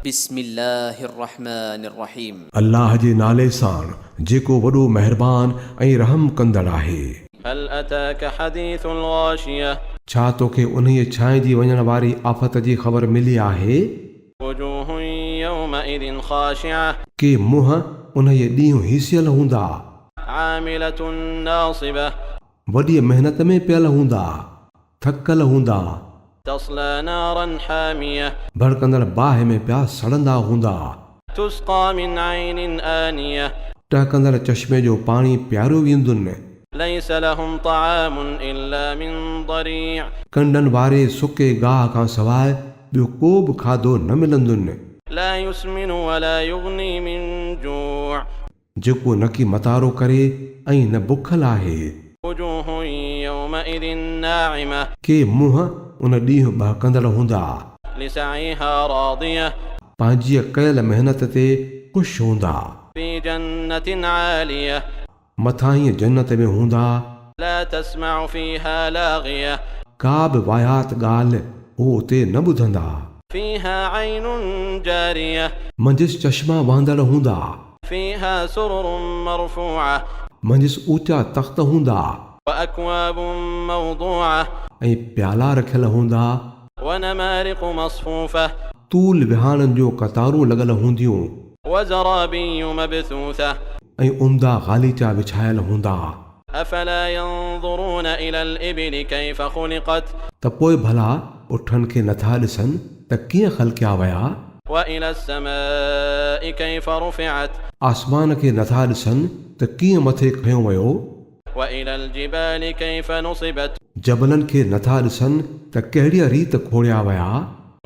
बिस्मिल्लाहिर्रहमानिर्रहीम। अल्लाह जे नाले सां जेको वॾो महिरबान ऐं रहम कंदड़ आहे। हल अताक हदीसुल गाशिया, छा तोखे उन्हीअ छांइजी वञण वारी आफ़त जी ख़बर मिली आहे? वजूहु यौमइदिन खाशिआ, के मुंहं उन्हीअ ॾींहुं हीसियल हूंदा, आमिलतुन नासिबा, वॾी मेहनत में पियल हूंदा, थकल हूंदा, तस्ला नारन हामिया, भड़कंदड़ बाहि में पिया सड़ंदा हूंदा, तुस्का मिन ऐनिन आनिया, टहकंदड़ चश्मे जो पाणी पियारियो वेंदुनि, लैस लहुम तआमुन इल्ला मिन दरीअ, कंडनि वारे सुके गाह खां सवाइ ॿियो को बि खाधो न मिलंदुनि, ला युस्मिनु वला युगनी मिन जूअ, जेको न की मतारो करे ऐं न बुखल आहे। वजूहु यौमइदिन नाइमा, के मुंहं उन ॾींहुं बहकंदड़ हूंदा, लिसईहा रादिया, पंहिंजी कयल महिनत ते ख़ुशि हूंदा, फी जन्नतिन आलिया, मथां ई जन्नत में हूंदा, ला तस्मउ फीहा लागिया, का बि वायात ॻाल्हि हू उते न ॿुधंदा, फीहा ऐनुन जारिया, मंझिस चश्मा वहंदड़ हूंदा, फीहा सुरुरुन मरफूआ, मंझिस ऊचा तख़्त हूंदा वअक्वाबुन मौदूआ, ऐं प्याला रखियल हूंदा, वनमारिक़ु मस्फूफा, तूल विहाणनि जो कतारूं लॻल हूंदियूं, वज़राबिय्यु मबसूसा, ऐं उम्दा ग़ालीचा विछायल हूंदा। अफला यंज़ुरून इलल इबिलि कैफ़ ख़ुलिक़त, त पोइ भला उठनि खे नथा ॾिसनि त कीअं ख़लकिया विया, व इलस समाइ कैफ़ रुफ़िअत, आसमान खे नथा ॾिसनि त कीअं मथे खंयो वियो, व इलल जिबालि कैफ़ नुसिबत, जबलनि खे नथा ॾिसनि त कहिड़ीअ रीत खोड़िया विया,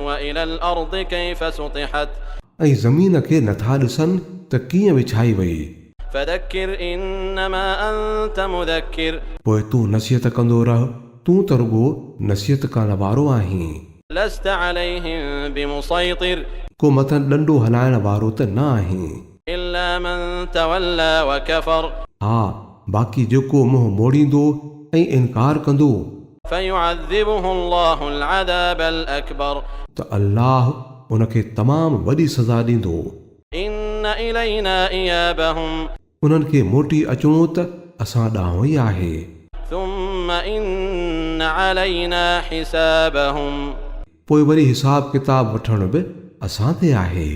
व इलल अर्दि कैफ़ सुतिहत, ऐं ज़मीन खे नथा ॾिसनि त कीअं विछाई वई। फदक्किर इन्नमा अंत मुदक्किर, पोइ तूं नसीहत कंदो रह, तूं त रुगो नसीहत करण वारो आहीं, लस्त अलैहिम बिमुसैतिर, को मथां डंडो हलाइण वारो त न आहीं। इल्ला मन तवल्ला व कफर, हा, बाक़ी जेको मुंहुं मोड़ींदो ऐं इनकार कंदो फयुअज़्ज़िबुहु अल्लाहुल अज़ाबल अकबर, त अल्लाह उनखे तमामु वॾी सज़ा ॾींदो। इन्न इलैना इयाबहुम, उन्हनि खे मोटी अचणो त असां ॾांहुं ई आहे। थुम्म इन्न अलैना हिसाबहुम, पोइ वरी हिसाब किताब वठण बि असां ते आहे।